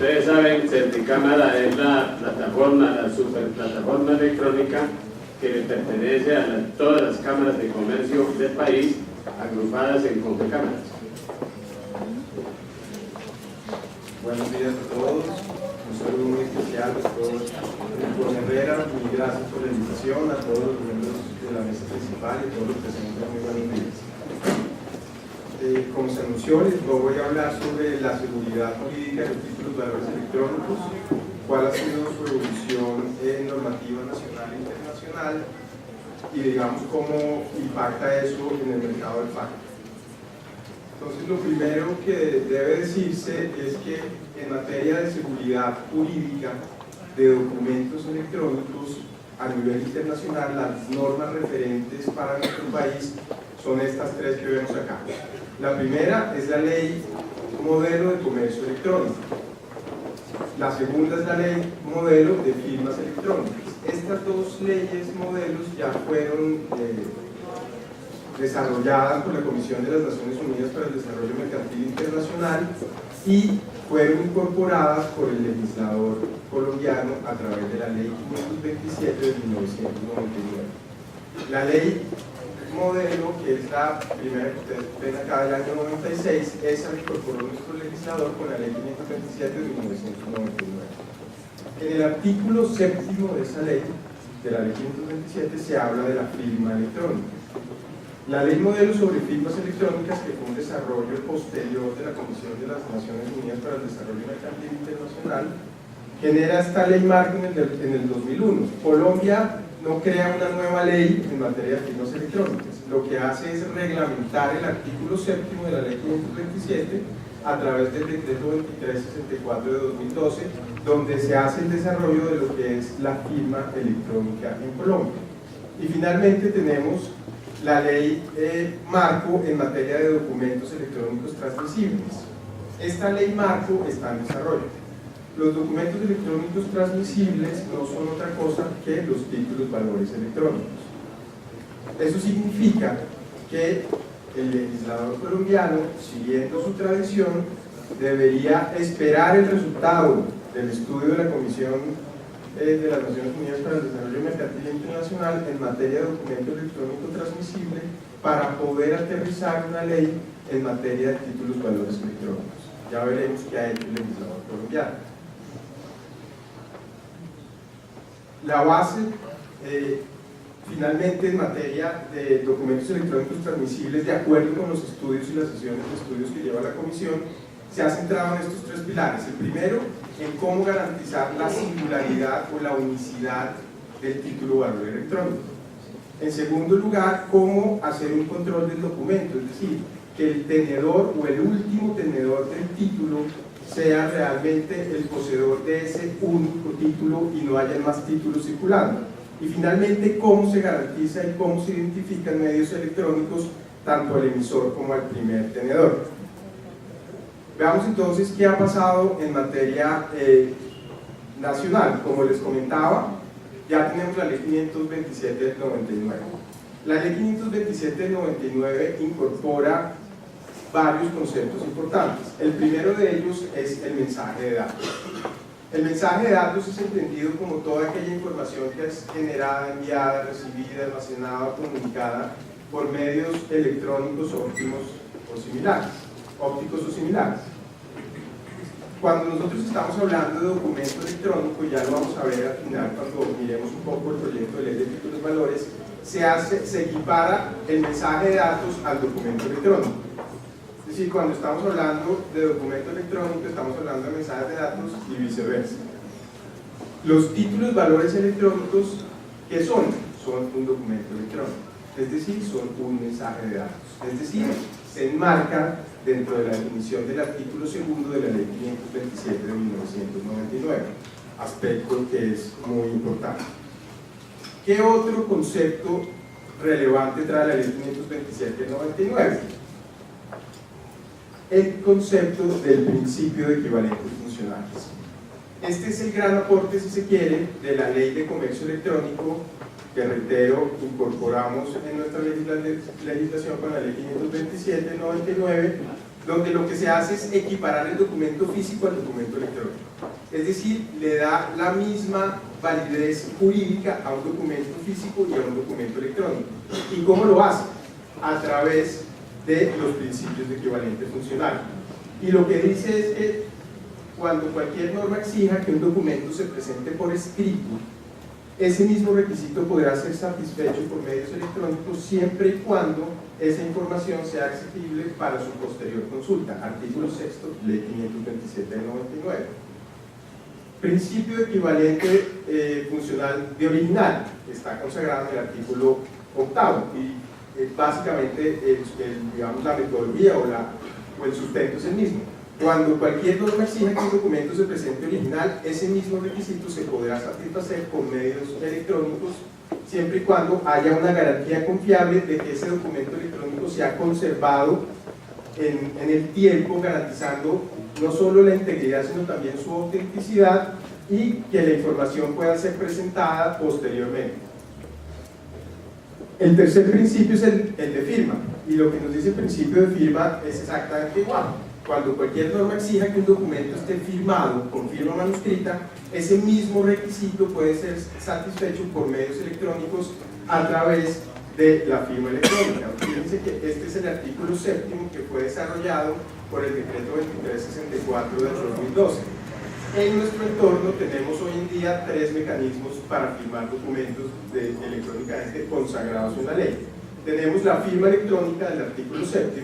ustedes saben, Certicámara es la plataforma, la superplataforma electrónica que le pertenece a todas las cámaras de comercio del país, agrupadas en Confecámaras. Buenos días a todos, un saludo muy especial a todos. Juan Herrera, muy gracias por la invitación, a todos los miembros de la mesa principal y a todos los presentes, muy buenos días. Como se anunció, les voy a hablar sobre la seguridad jurídica de los títulos de valores electrónicos, cuál ha sido su evolución en normativa nacional e internacional y digamos cómo impacta eso en el mercado del pago. Entonces, lo primero que debe decirse es que en materia de seguridad jurídica de documentos electrónicos a nivel internacional, las normas referentes para nuestro país son estas tres que vemos acá. La primera es la Ley Modelo de Comercio Electrónico. La segunda es la Ley Modelo de Firmas Electrónicas. Estas dos leyes modelos ya fueron desarrolladas por la Comisión de las Naciones Unidas para el Desarrollo Mercantil Internacional y fueron incorporadas por el legislador colombiano a través de la Ley 527 de 1999. La Ley Modelo, que es la primera que ustedes ven acá del año 96, esa la incorporó nuestro legislador con la Ley 527 de 1999. En el artículo séptimo de esa ley, de la Ley 527, se habla de la firma electrónica. La Ley Modelo sobre Firmas Electrónicas, que fue un desarrollo posterior de la Comisión de las Naciones Unidas para el Desarrollo Mercantil Internacional, genera esta ley marco en el 2001. Colombia no crea una nueva ley en materia de firmas electrónicas. Lo que hace es reglamentar el artículo séptimo de la Ley 527 a través del Decreto 2364 de 2012, donde se hace el desarrollo de lo que es la firma electrónica en Colombia. Y finalmente tenemos la ley marco en materia de documentos electrónicos transmisibles. Esta ley marco está en desarrollo. Los documentos electrónicos transmisibles no son otra cosa que los títulos valores electrónicos. Eso significa que el legislador colombiano, siguiendo su tradición, debería esperar el resultado del estudio de la Comisión de las Naciones Unidas para el Desarrollo Mercantil Internacional en materia de documento electrónico transmisible para poder aterrizar una ley en materia de títulos valores electrónicos. Ya veremos qué ha hecho el legislador colombiano. La base, finalmente, en materia de documentos electrónicos transmisibles, de acuerdo con los estudios y las sesiones de estudios que lleva la Comisión, se ha centrado en estos tres pilares. El primero, en cómo garantizar la singularidad o la unicidad del título valor electrónico. En segundo lugar, cómo hacer un control del documento, es decir, que el tenedor o el último tenedor del título sea realmente el poseedor de ese único título y no haya más títulos circulando. Y finalmente, cómo se garantiza y cómo se identifican medios electrónicos tanto al emisor como al primer tenedor. Veamos entonces qué ha pasado en materia nacional. Como les comentaba, ya tenemos la Ley 527 del 99. La Ley 527 del 99 incorpora varios conceptos importantes. El primero de ellos es el mensaje de datos. El mensaje de datos es entendido como toda aquella información que es generada, enviada, recibida, almacenada o comunicada por medios electrónicos ópticos o similares. Cuando nosotros estamos hablando de documento electrónico, ya lo vamos a ver al final cuando miremos un poco el proyecto de ley de títulos valores, se equipara el mensaje de datos al documento electrónico. Es decir, cuando estamos hablando de documento electrónico, estamos hablando de mensajes de datos y viceversa. Los títulos valores electrónicos, ¿qué son? Son un documento electrónico, es decir, son un mensaje de datos. Es decir, se enmarcan dentro de la definición del artículo segundo de la Ley 527 de 1999, aspecto que es muy importante. ¿Qué otro concepto relevante trae la Ley 527 de 99? El concepto del principio de equivalentes funcionales. Este es el gran aporte, si se quiere, de la Ley de Comercio Electrónico, que reitero, incorporamos en nuestra legislación con la Ley 527 de 99, donde lo que se hace es equiparar el documento físico al documento electrónico. Es decir, le da la misma validez jurídica a un documento físico y a un documento electrónico. ¿Y cómo lo hace? A través de los principios de equivalente funcional. Y lo que dice es que cuando cualquier norma exija que un documento se presente por escrito, ese mismo requisito podrá ser satisfecho por medios electrónicos siempre y cuando esa información sea accesible para su posterior consulta. Artículo 6, Ley 527 del 99. Principio equivalente funcional de original está consagrado en el artículo 8 y básicamente digamos, la metodología o el sustento es el mismo. Cuando cualquier norma exija que un documento se presente original, ese mismo requisito se podrá satisfacer con medios electrónicos siempre y cuando haya una garantía confiable de que ese documento electrónico se ha conservado en el tiempo, garantizando no solo la integridad sino también su autenticidad y que la información pueda ser presentada posteriormente. El tercer principio es el de firma, y lo que nos dice el principio de firma es exactamente igual. Cuando cualquier norma exija que un documento esté firmado con firma manuscrita, ese mismo requisito puede ser satisfecho por medios electrónicos a través de la firma electrónica. Fíjense que este es el artículo 7 que fue desarrollado por el decreto 2364 del 2012. En nuestro entorno tenemos hoy en día 3 mecanismos para firmar documentos electrónicamente consagrados en la ley. Tenemos la firma electrónica del artículo 7,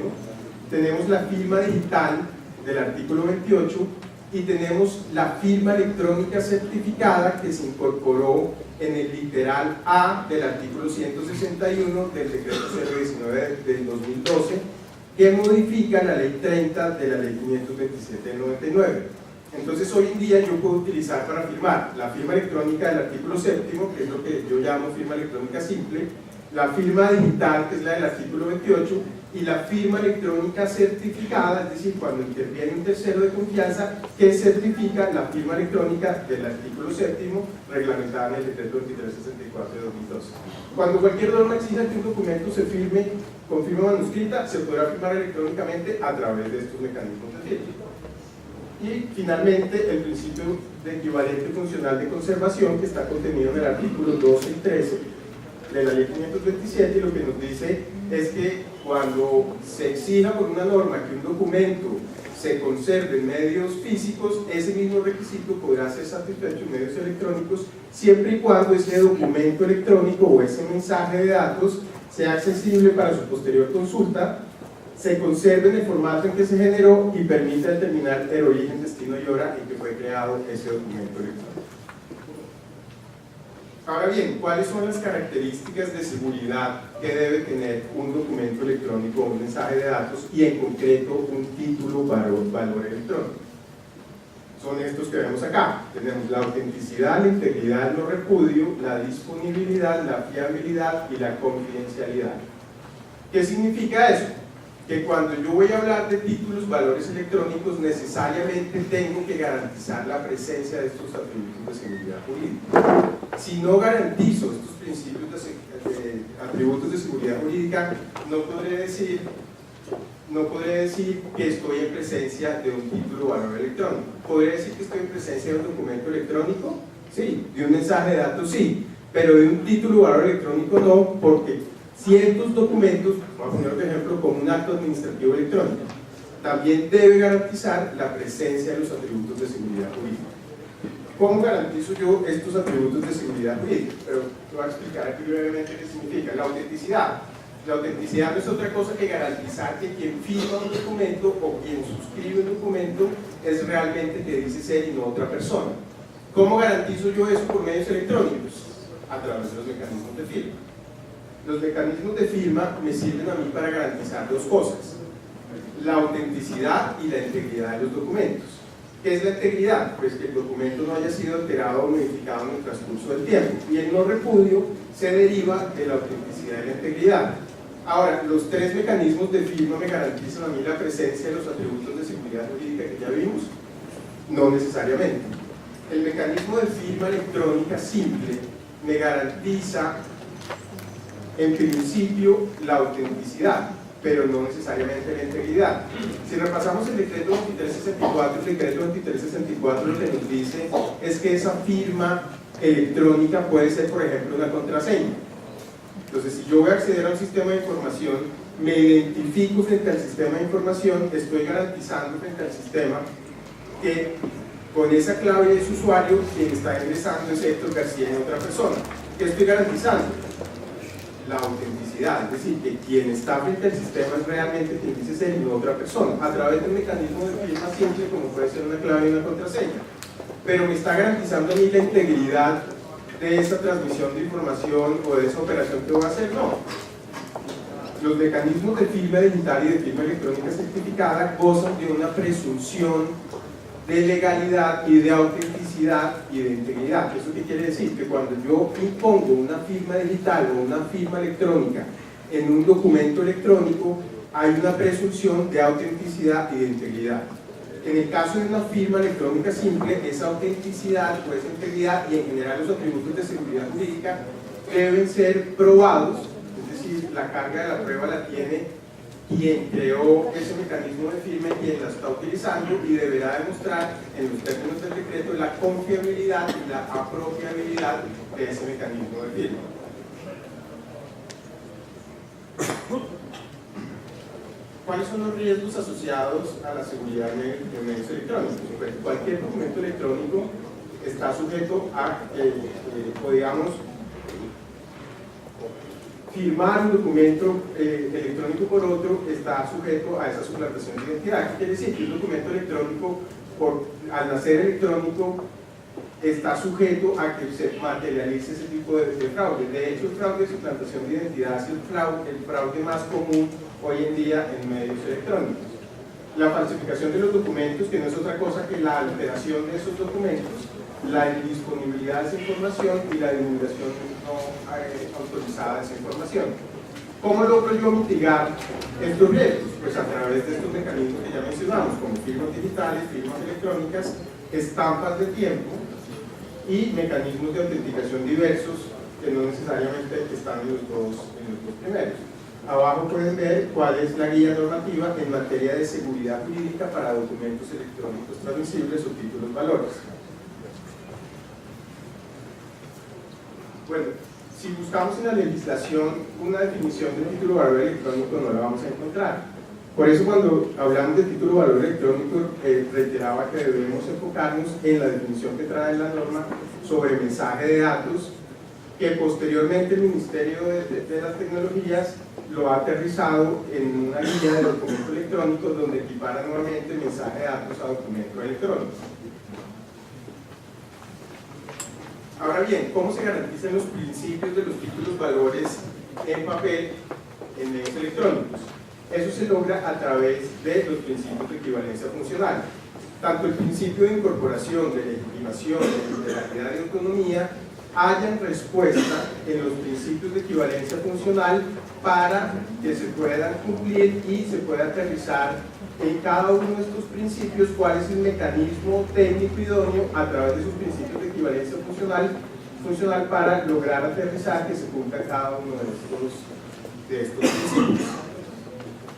tenemos la firma digital del artículo 28 y tenemos la firma electrónica certificada que se incorporó en el literal A del artículo 161 del decreto 019 del 2012 que modifica la ley 30 de la ley 527 del 99. Entonces hoy en día yo puedo utilizar para firmar la firma electrónica del artículo 7, que es lo que yo llamo firma electrónica simple, la firma digital, que es la del artículo 28, y la firma electrónica certificada, es decir, cuando interviene un tercero de confianza que certifica la firma electrónica del artículo 7 reglamentada en el decreto 2364 de 2012. Cuando cualquier norma exija que un documento se firme con firma manuscrita, se podrá firmar electrónicamente a través de estos mecanismos de firma. Y finalmente el principio de equivalente funcional de conservación, que está contenido en el artículo 12 y 13 de la ley 527, y lo que nos dice es que cuando se exija por una norma que un documento se conserve en medios físicos, ese mismo requisito podrá ser satisfecho en medios electrónicos siempre y cuando ese documento electrónico o ese mensaje de datos sea accesible para su posterior consulta, se conserve en el formato en que se generó y permita determinar el origen, destino y hora en que fue creado ese documento electrónico. Ahora bien, ¿cuáles son las características de seguridad que debe tener un documento electrónico o un mensaje de datos y en concreto un título valor electrónico? Son estos que vemos acá. Tenemos la autenticidad, la integridad, el no repudio, la disponibilidad, la fiabilidad y la confidencialidad. ¿Qué significa eso? Que cuando yo voy a hablar de títulos, valores electrónicos, necesariamente tengo que garantizar la presencia de estos atributos de seguridad jurídica. Si no garantizo estos principios de atributos de seguridad jurídica, no podré decir que estoy en presencia de un título valor electrónico. ¿Podré decir que estoy en presencia de un documento electrónico? Sí. ¿De un mensaje de datos? Sí. Pero de un título valor electrónico no, porque ciertos documentos, vamos a poner otro ejemplo como un acto administrativo electrónico, también debe garantizar la presencia de los atributos de seguridad jurídica. ¿Cómo garantizo yo estos atributos de seguridad jurídica? Pero te voy a explicar aquí brevemente qué significa. La autenticidad. La autenticidad no es otra cosa que garantizar que quien firma un documento o quien suscribe un documento es realmente el que dice ser y no otra persona. ¿Cómo garantizo yo eso por medios electrónicos? A través de los mecanismos de firma. Los mecanismos de firma me sirven a mí para garantizar dos cosas: la autenticidad y la integridad de los documentos. ¿Qué es la integridad? Pues que el documento no haya sido alterado o modificado en el transcurso del tiempo, y el no repudio se deriva de la autenticidad y la integridad. Ahora, los 3 mecanismos de firma me garantizan a mí la presencia de los atributos de seguridad jurídica que ya vimos. No necesariamente. El mecanismo de firma electrónica simple me garantiza en principio la autenticidad, pero no necesariamente la integridad. Si repasamos el decreto 2364, el decreto 2364 lo que nos dice es que esa firma electrónica puede ser, por ejemplo, una contraseña. Entonces, si yo voy a acceder a un sistema de información, me identifico frente al sistema de información, estoy garantizando frente al sistema que con esa clave de ese usuario, quien está ingresando es Héctor García y otra persona. ¿Qué estoy garantizando? La autenticidad, es decir, que quien está frente al sistema es realmente quien dice ser y no otra persona, a través de un mecanismo de firma simple como puede ser una clave y una contraseña. Pero me está garantizando a mí la integridad de esa transmisión de información o de esa operación que voy a hacer. No. Los mecanismos de firma digital y de firma electrónica certificada gozan de una presunción de legalidad y de autenticidad y de integridad. ¿Eso qué quiere decir? Que cuando yo impongo una firma digital o una firma electrónica en un documento electrónico, hay una presunción de autenticidad y de integridad. En el caso de una firma electrónica simple, esa autenticidad o esa integridad y en general los atributos de seguridad jurídica deben ser probados, es decir, la carga de la prueba la tiene quien creó ese mecanismo de firma y quien la está utilizando, y deberá demostrar en los términos del decreto la confiabilidad y la apropiabilidad de ese mecanismo de firma. ¿Cuáles son los riesgos asociados a la seguridad de medios electrónicos? Pues cualquier documento electrónico está sujeto a, o digamos, firmar un documento electrónico por otro está sujeto a esa suplantación de identidad. ¿Qué quiere decir? Que un documento electrónico, al nacer electrónico, está sujeto a que se materialice ese tipo de fraude. De hecho, el fraude de suplantación de identidad es el fraude más común hoy en día en medios electrónicos. La falsificación de los documentos, que no es otra cosa que la alteración de esos documentos, la indisponibilidad de esa información y la divulgación no autorizada de esa información. ¿Cómo logro yo mitigar estos riesgos? Pues a través de estos mecanismos que ya mencionamos, como firmas digitales, firmas electrónicas, estampas de tiempo y mecanismos de autenticación diversos que no necesariamente están en los dos primeros. Abajo pueden ver cuál es la guía normativa en materia de seguridad jurídica para documentos electrónicos transmisibles o títulos valores. Bueno, si buscamos en la legislación una definición de título valor electrónico no la vamos a encontrar. Por eso cuando hablamos de título valor electrónico reiteraba que debemos enfocarnos en la definición que trae la norma sobre mensaje de datos, que posteriormente el Ministerio de las Tecnologías lo ha aterrizado en una guía de documento electrónico donde equipara nuevamente mensaje de datos a documento electrónico. Ahora bien, ¿cómo se garantizan los principios de los títulos valores en papel en medios electrónicos? Eso se logra a través de los principios de equivalencia funcional. Tanto el principio de incorporación, de legitimación, de literalidad y autonomía hayan respuesta en los principios de equivalencia funcional para que se puedan cumplir y se pueda aterrizar en cada uno de estos principios cuál es el mecanismo técnico idóneo a través de esos principios de equivalencia funcional para lograr aterrizar que se cumpla cada uno de estos principios.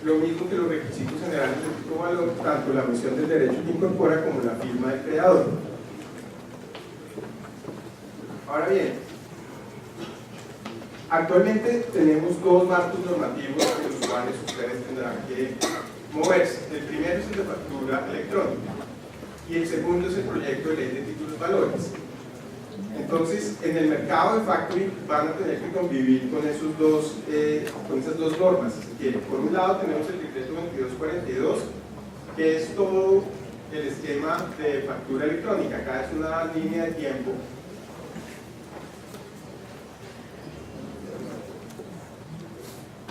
Lo mismo que los requisitos generales del tipo valor, tanto la mención del derecho que incorpora como la firma del creador. Ahora bien, actualmente tenemos dos marcos normativos en los cuales ustedes tendrán que moverse. El primero es el de factura electrónica y el segundo es el proyecto de ley de títulos valores. Entonces, en el mercado de factoring van a tener que convivir con esas dos normas, si se quiere. Por un lado tenemos el decreto 2242, que es todo el esquema de factura electrónica. Acá es una línea de tiempo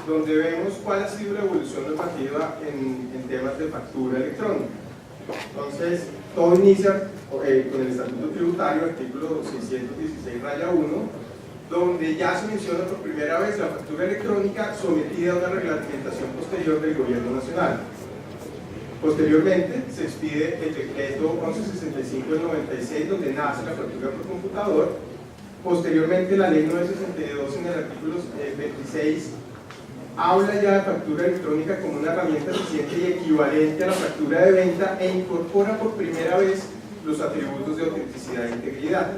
donde vemos cuál ha sido la evolución normativa en temas de factura electrónica. Entonces, todo inicia con el Estatuto Tributario, artículo 616-1, donde ya se menciona por primera vez la factura electrónica sometida a una reglamentación posterior del Gobierno Nacional. Posteriormente, se expide el decreto 1165 del 96, donde nace la factura por computador. Posteriormente, la ley 962 en el artículo 26 habla ya de factura electrónica como una herramienta eficiente y equivalente a la factura de venta e incorpora por primera vez los atributos de autenticidad e integridad.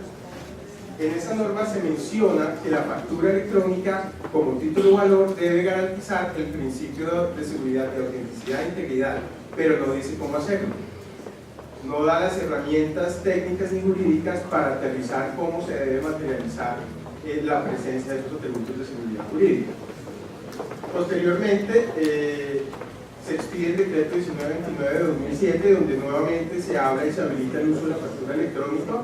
En esa norma se menciona que la factura electrónica como título o valor debe garantizar el principio de seguridad, de autenticidad e integridad, pero no dice cómo hacerlo. No da las herramientas técnicas ni jurídicas para aterrizar cómo se debe materializar la presencia de esos atributos de seguridad jurídica. Posteriormente, se expide el decreto 1929 de 2007, donde nuevamente se habla y se habilita el uso de la factura electrónica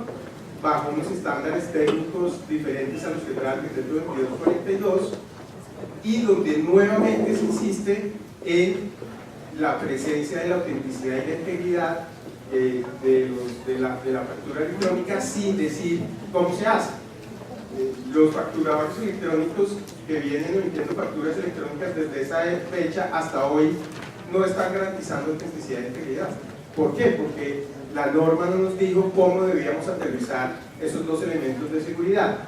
bajo unos estándares técnicos diferentes a los que trae el decreto 2242, y donde nuevamente se insiste en la presencia de la autenticidad y la integridad de la factura electrónica, sin decir cómo se hace. Los facturadores electrónicos que vienen emitiendo facturas electrónicas desde esa fecha hasta hoy no están garantizando autenticidad e integridad. ¿Por qué? Porque la norma no nos dijo cómo debíamos aterrizar esos dos elementos de seguridad.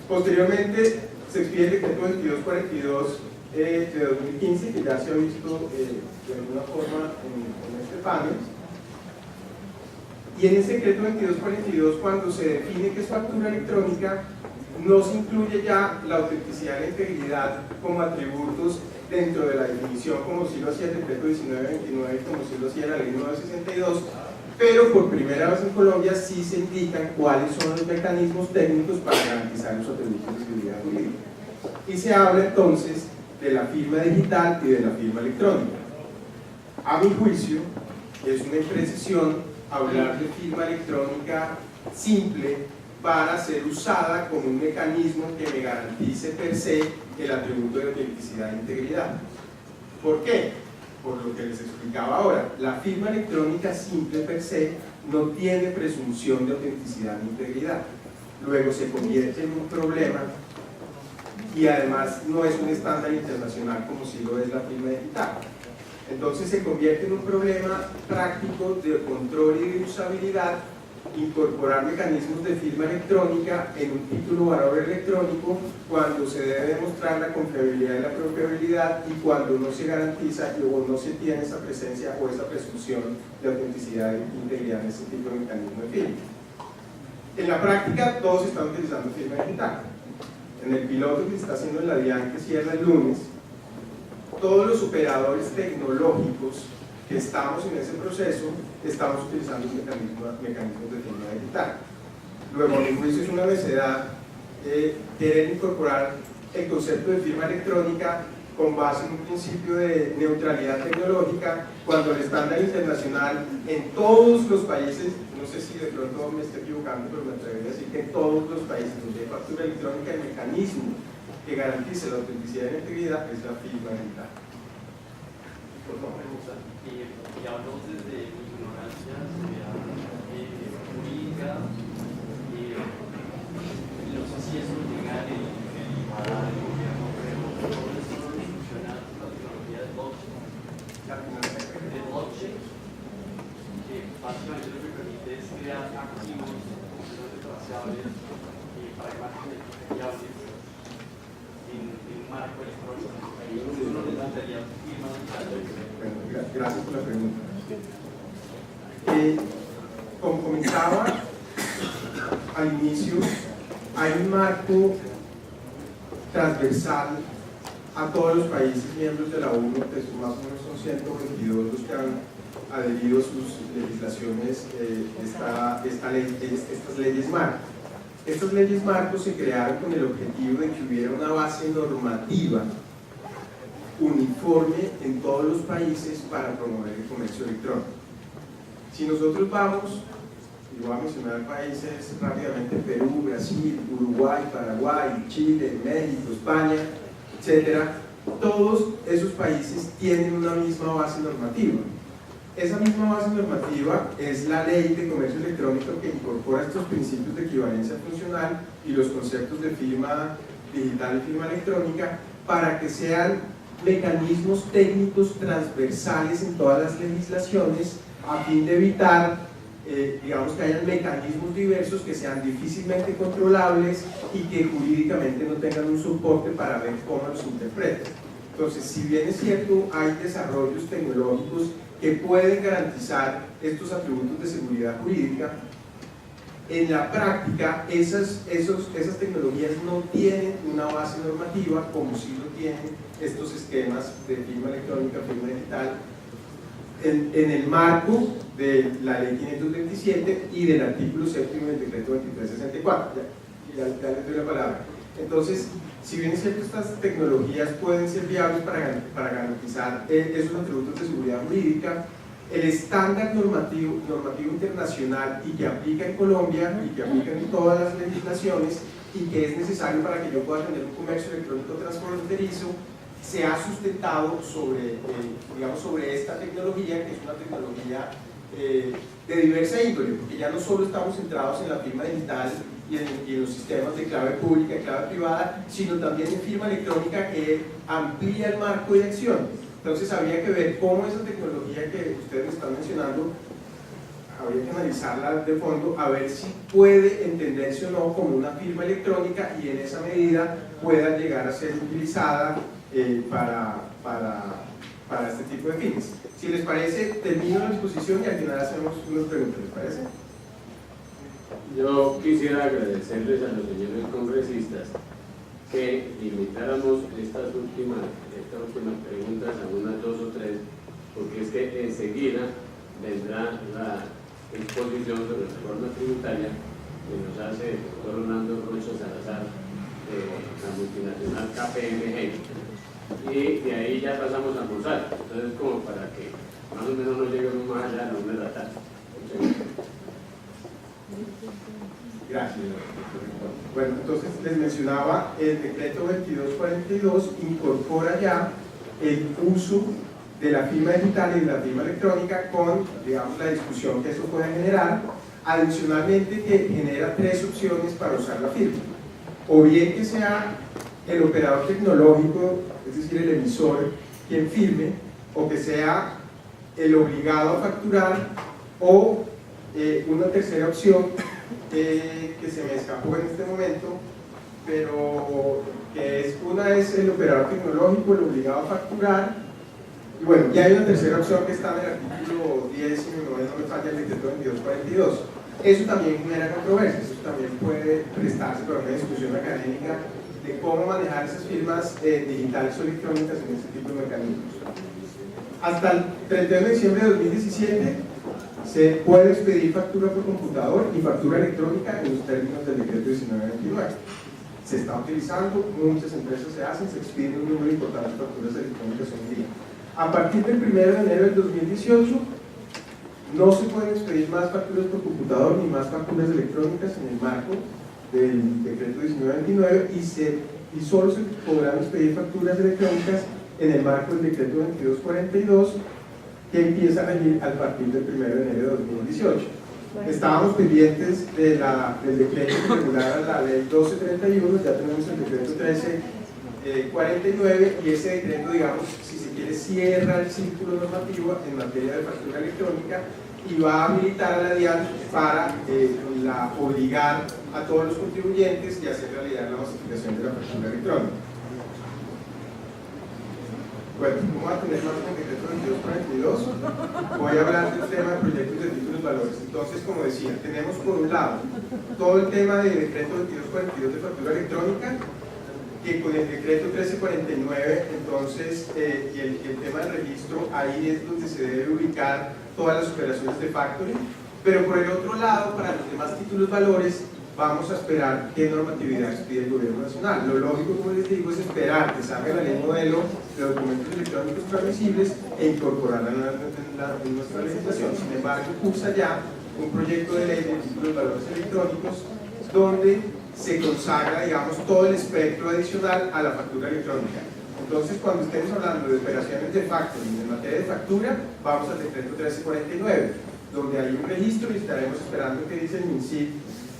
Posteriormente se expide el decreto 2242 de 2015, que ya se ha visto de alguna forma en este panel. Y en ese decreto 2242, cuando se define qué es factura electrónica, no se incluye ya la autenticidad y la integridad como atributos dentro de la definición, como si lo hacía el decreto 1929 y como si lo hacía la ley 962, pero por primera vez en Colombia sí se indican cuáles son los mecanismos técnicos para garantizar los atributos de seguridad jurídica. Y se habla entonces de la firma digital y de la firma electrónica. A mi juicio, es una imprecisión hablar de firma electrónica simple para ser usada como un mecanismo que me garantice per se el atributo de autenticidad e integridad. ¿Por qué? Por lo que les explicaba ahora, la firma electrónica simple per se no tiene presunción de autenticidad ni integridad. Luego se convierte en un problema y además no es un estándar internacional como si lo es la firma digital. Entonces se convierte en un problema práctico de control y de usabilidad incorporar mecanismos de firma electrónica en un título o valor electrónico cuando se debe demostrar la confiabilidad y la apropiabilidad y cuando no se garantiza o no se tiene esa presencia o esa presunción de autenticidad e integridad en ese tipo de mecanismo de firma. En la práctica todos están utilizando firma digital. En el piloto que se está haciendo en la DIAN, que cierra el lunes, todos los operadores tecnológicos que estamos en ese proceso estamos utilizando mecanismos de firma digital. Luego, a mi juicio es una necedad querer incorporar el concepto de firma electrónica con base en un principio de neutralidad tecnológica, cuando el estándar internacional en todos los países, no sé si de pronto me estoy equivocando, pero me atrevería a decir que en todos los países donde hay factura electrónica el mecanismo que garantice la autenticidad y la integridad es la firma digital. Por favor. Y hablamos desde ignorancia jurídica, no sé si eso legal para el gobierno, pero todo esto no funciona la tecnología de blockchain, que básicamente lo que permite es crear activos no traceables para imágenes fiables en un marco electrónico. Eso no necesitaría firma digital. Gracias por la pregunta. Como comentaba al inicio, hay un marco transversal a todos los países miembros de la ONU, que más o menos son 122 los que han adherido a sus legislaciones, estas leyes marco. Estas leyes marco se crearon con el objetivo de que hubiera una base normativa uniforme en todos los países para promover el comercio electrónico. Si nosotros vamos, y voy a mencionar países rápidamente: Perú, Brasil, Uruguay, Paraguay, Chile, México, España, etcétera, todos esos países tienen una misma base normativa. Esa misma base normativa es la Ley de Comercio Electrónico, que incorpora estos principios de equivalencia funcional y los conceptos de firma digital y firma electrónica para que sean mecanismos técnicos transversales en todas las legislaciones a fin de evitar digamos que hayan mecanismos diversos que sean difícilmente controlables y que jurídicamente no tengan un soporte para ver cómo los interpretan. Entonces, si bien es cierto, hay desarrollos tecnológicos que pueden garantizar estos atributos de seguridad jurídica, en la práctica esas tecnologías no tienen una base normativa como sí lo tienen estos esquemas de firma electrónica, firma digital, en el marco de la ley 527 y del artículo 7º del decreto 2364. Ya les doy la palabra. Entonces, si bien es cierto, estas tecnologías pueden ser viables para garantizar esos atributos de seguridad jurídica, el estándar normativo internacional y que aplica en Colombia y que aplica en todas las legislaciones y que es necesario para que yo pueda tener un comercio electrónico transfronterizo, se ha sustentado sobre, digamos, sobre esta tecnología, que es una tecnología de diversa índole, porque ya no solo estamos centrados en la firma digital y en los sistemas de clave pública y clave privada, sino también en firma electrónica que amplía el marco de acción. Entonces habría que ver cómo esa tecnología que ustedes me están mencionando, habría que analizarla de fondo, a ver si puede entenderse o no como una firma electrónica y en esa medida pueda llegar a ser utilizada para este tipo de fines. Si les parece, termino la exposición y al final hacemos unas preguntas, ¿les parece? Yo quisiera agradecerles a los señores congresistas que limitáramos estas últimas preguntas a unas 2 o 3, porque es que enseguida vendrá la exposición sobre la reforma tributaria que nos hace el doctor Orlando Rocha Salazar de la multinacional KPMG, y de ahí ya pasamos a almorzar. Entonces, como para que más o menos no lleguemos más allá de las 1 de la tarde. Gracias. Bueno, entonces les mencionaba, el decreto 2242 incorpora ya el uso de la firma digital y de la firma electrónica con, digamos, la discusión que eso puede generar. Adicionalmente, que genera 3 opciones para usar la firma. O bien que sea el operador tecnológico, es decir, el emisor, quien firme, o que sea el obligado a facturar, o una tercera opción que se me escapó en este momento, pero que una es el operador tecnológico, el obligado a facturar, y bueno, ya hay una tercera opción que está en el artículo 10, si no me falla, el decreto 2242. Eso también genera controversias, eso también puede prestarse para una discusión académica de cómo manejar esas firmas digitales o electrónicas en este tipo de mecanismos. Hasta el 31 de diciembre de 2017 se puede expedir factura por computador y factura electrónica en los términos del decreto 1929. Se está utilizando, muchas empresas se expiden un número importante de facturas electrónicas hoy en día. A partir del 1 de enero del 2018 no se pueden expedir más facturas por computador ni más facturas electrónicas en el marco del decreto 1929 y solo se podrán expedir facturas electrónicas en el marco del decreto 2242 que empieza a regir a partir del 1 de enero de 2018. Estábamos pendientes del decreto que regulara la ley 1231, ya tenemos el decreto 1349 y ese decreto, digamos, si se quiere, cierra el círculo normativo en materia de factura electrónica y va a habilitar a la DIAN para obligar a todos los contribuyentes y hacer realidad la masificación de la factura electrónica. Bueno, ¿cómo va a tener más en el decreto 2242? Voy a hablar del tema de proyectos de títulos valores. Entonces, como decía, tenemos por un lado todo el tema del decreto 2242 de factura electrónica, que con el decreto 1349, entonces, y el tema del registro, ahí es donde se debe ubicar todas las operaciones de factoring, pero por el otro lado, para los demás títulos valores, vamos a esperar qué normatividad expide el gobierno nacional. Lo lógico, como les digo, es esperar que salga la ley modelo de documentos electrónicos transmisibles e incorporarla en nuestra legislación. Sin embargo, cursa ya un proyecto de ley de títulos valores electrónicos donde se consagra, digamos, todo el espectro adicional a la factura electrónica. Entonces, cuando estemos hablando de operaciones de factoring en materia de factura, vamos al decreto 1349, donde hay un registro y estaremos esperando qué dice el MINSIT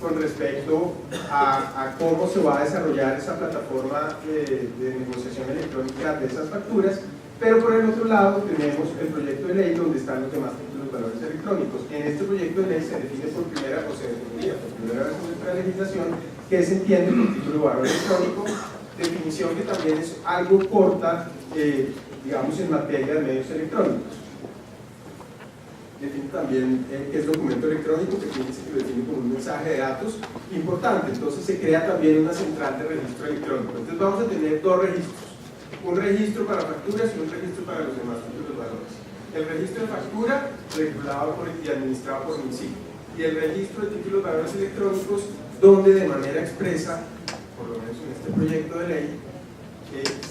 con respecto a cómo se va a desarrollar esa plataforma de negociación electrónica de esas facturas, pero por el otro lado tenemos el proyecto de ley donde están los demás títulos los valores electrónicos. En este proyecto de ley se define por primera vez en nuestra legislación que se entiende por título de valor electrónico, definición que también es algo corta, digamos, en materia de medios electrónicos. Define también qué es documento electrónico, que se define como un mensaje de datos importante. Entonces se crea también una central de registro electrónico. Entonces vamos a tener dos registros, un registro para facturas y un registro para los demás títulos de valores. El registro de factura, regulado y administrado por MINSIC, y el registro de títulos de valores electrónicos, donde de manera expresa, por lo menos en este proyecto de ley,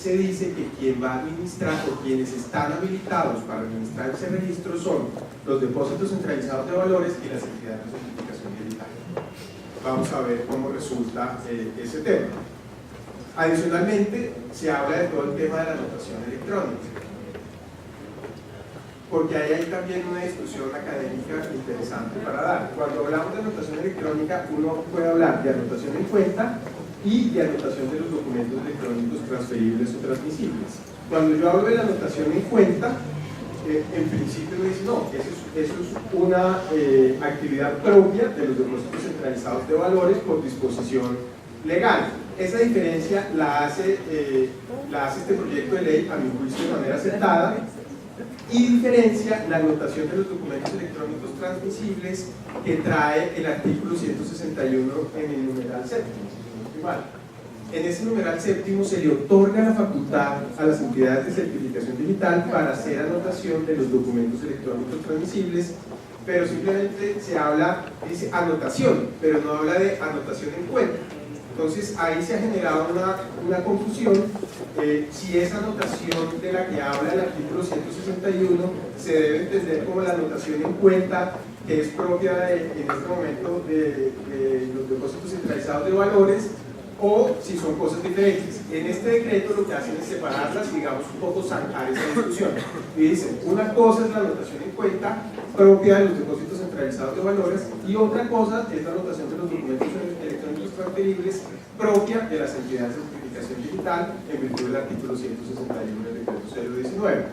se dice que quien va a administrar o quienes están habilitados para administrar ese registro son los depósitos centralizados de valores y las entidades de certificación digital. Vamos a ver cómo resulta ese tema. Adicionalmente, se habla de todo el tema de la anotación electrónica, porque ahí hay también una discusión académica interesante para dar. Cuando hablamos de anotación electrónica, uno puede hablar de anotación en cuenta y de anotación de los documentos electrónicos transferibles o transmisibles. Cuando yo hablo de la anotación en cuenta, en principio me dice, no, eso es una actividad propia de los depósitos centralizados de valores por disposición legal. Esa diferencia la hace este proyecto de ley, a mi juicio, de manera acertada, y diferencia la anotación de los documentos electrónicos transmisibles que trae el artículo 161 en el numeral séptimo. En ese numeral séptimo se le otorga la facultad a las entidades de certificación digital para hacer anotación de los documentos electrónicos transmisibles, pero simplemente se habla, dice anotación, pero no habla de anotación en cuenta. Entonces ahí se ha generado una confusión. Si esa anotación de la que habla el artículo 161 se debe entender como la anotación en cuenta que es propia en este momento de los depósitos centralizados de valores, o si son cosas diferentes. En este decreto lo que hacen es separarlas y, digamos, un poco zanjar esa discusión. Y dicen, una cosa es la anotación en cuenta propia de los depósitos centralizados de valores, y otra cosa es la anotación de los documentos electrónicos transferibles propia de las entidades de certificación digital en virtud del artículo 161 del decreto 019.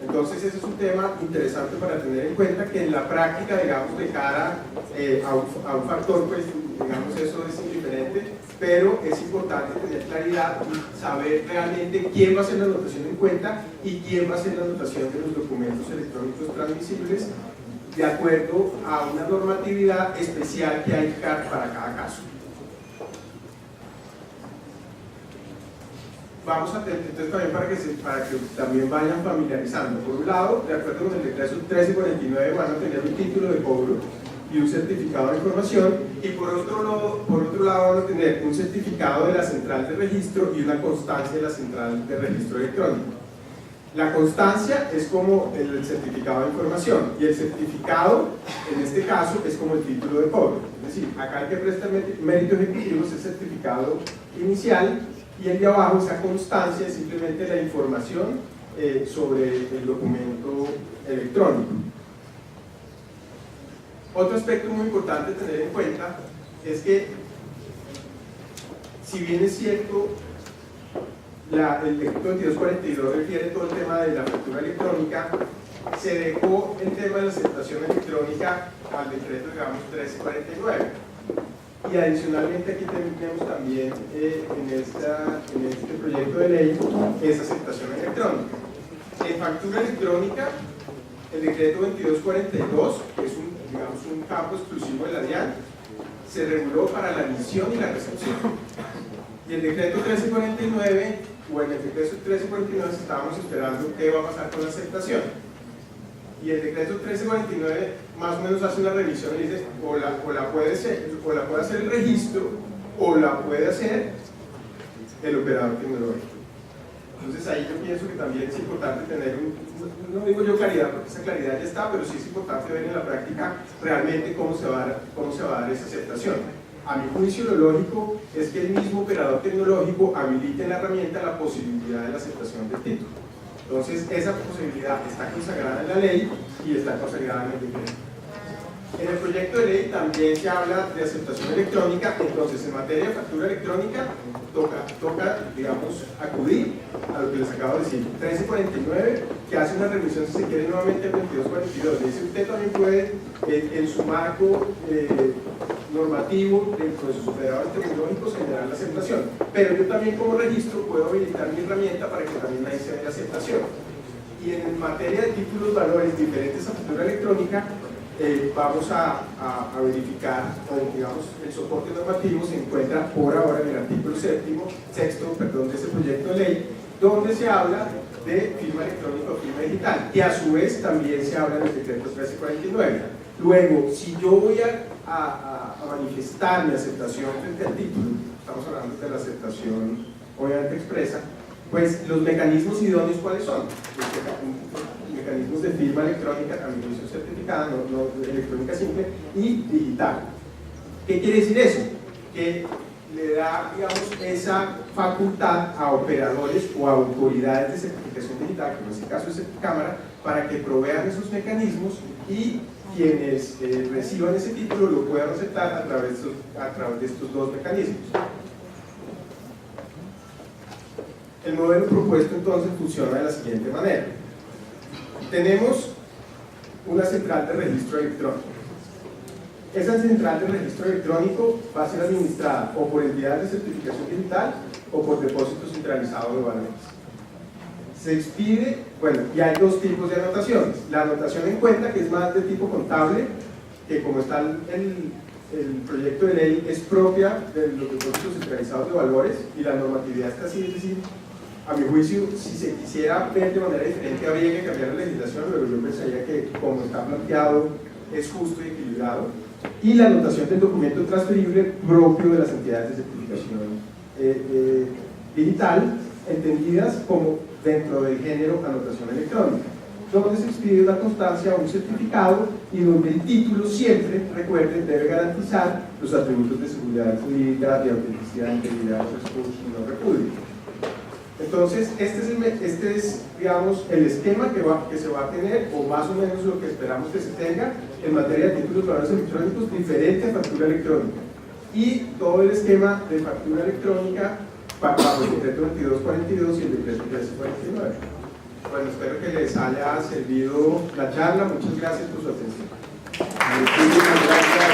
Entonces ese es un tema interesante para tener en cuenta, que en la práctica, digamos, de cara a un factor, pues, digamos, eso es indiferente, pero es importante tener claridad y saber realmente quién va a hacer la anotación en cuenta y quién va a hacer la anotación de los documentos electrónicos transmisibles de acuerdo a una normatividad especial que hay para cada caso. Vamos a tener, entonces, también para que también vayan familiarizando. Por un lado, de acuerdo con el decreto 1349, van a tener un título de cobro y un certificado de información, y por otro lado van a tener un certificado de la central de registro y una constancia de la central de registro electrónico. La constancia es como el certificado de información, y el certificado, en este caso, es como el título de cobro. Es decir, acá el que presta mérito ejecutivo es el certificado inicial, y el de abajo, esa constancia, es simplemente la información sobre el documento electrónico. Otro aspecto muy importante tener en cuenta es que, si bien es cierto, el decreto 2242 refiere todo el tema de la factura electrónica, se dejó el tema de la aceptación electrónica al decreto, digamos, 1349. Y adicionalmente aquí tenemos también en este proyecto de ley esa aceptación electrónica. En factura electrónica, el decreto 2242, que es un campo exclusivo de la DIAN, se reguló para la emisión y la recepción. Y el decreto 1349, o en el decreto 1349 estábamos esperando qué va a pasar con la aceptación. Y el decreto 1349 más o menos hace una revisión y dice, o la puede hacer el registro, o la puede hacer el operador tecnológico. Entonces ahí yo pienso que también es importante tener no digo yo claridad, porque esa claridad ya está, pero sí es importante ver en la práctica realmente cómo se va a dar esa aceptación. A mi juicio, lo lógico es que el mismo operador tecnológico habilite en la herramienta la posibilidad de la aceptación del título. Entonces, esa posibilidad está consagrada en la ley y está consagrada en el decreto. En el proyecto de ley también se habla de aceptación electrónica. Entonces, en materia de factura electrónica, toca, digamos, acudir a lo que les acabo de decir. 1349, que hace una revisión, si se quiere, nuevamente al 2242. Le dice, usted también puede, en su marco normativo, dentro de sus operadores tecnológicos, generar la aceptación. Pero yo también, como registro, puedo habilitar mi herramienta para que también ahí se vea la aceptación. Y en materia de títulos, valores diferentes a factura electrónica, vamos a verificar, digamos, el soporte normativo se encuentra por ahora en el artículo sexto de ese proyecto de ley, donde se habla de firma electrónica o firma digital, y a su vez también se habla en el decreto 1349. Luego, si yo voy a manifestar mi aceptación frente al título, estamos hablando de la aceptación obviamente expresa, pues los mecanismos idóneos, ¿cuáles son? Mecanismos de firma electrónica, transmisión certificada, no electrónica simple y digital. ¿Qué quiere decir eso? Que le da, digamos, esa facultad a operadores o a autoridades de certificación digital, que en este caso es Cámara, para que provean esos mecanismos y quienes reciban ese título lo puedan aceptar a través de estos dos mecanismos. El modelo propuesto entonces funciona de la siguiente manera. Tenemos una central de registro electrónico. Esa central de registro electrónico va a ser administrada o por entidades de certificación digital o por depósitos centralizados de valores. Se expide, bueno, y hay dos tipos de anotaciones. La anotación en cuenta, que es más de tipo contable, que como está el proyecto de ley, es propia de los depósitos centralizados de valores, y la normatividad está así, es decir, a mi juicio, si se quisiera ver de manera diferente, habría que cambiar la legislación, pero yo pensaría que como está planteado es justo y equilibrado. Y la anotación del documento transferible propio de las entidades de certificación digital, entendidas como dentro del género anotación electrónica, donde se expide una constancia o un certificado y donde el título siempre, recuerden, debe garantizar los atributos de seguridad jurídica, de autenticidad, integridad, recursos y no repudio. Entonces, este es, digamos, el esquema que se va a tener, o más o menos lo que esperamos que se tenga en materia de títulos de valores electrónicos, diferente a factura electrónica. Y todo el esquema de factura electrónica bajo el decreto 2242 y el decreto 1349. Bueno, espero que les haya servido la charla. Muchas gracias por su atención. Muchísimas gracias.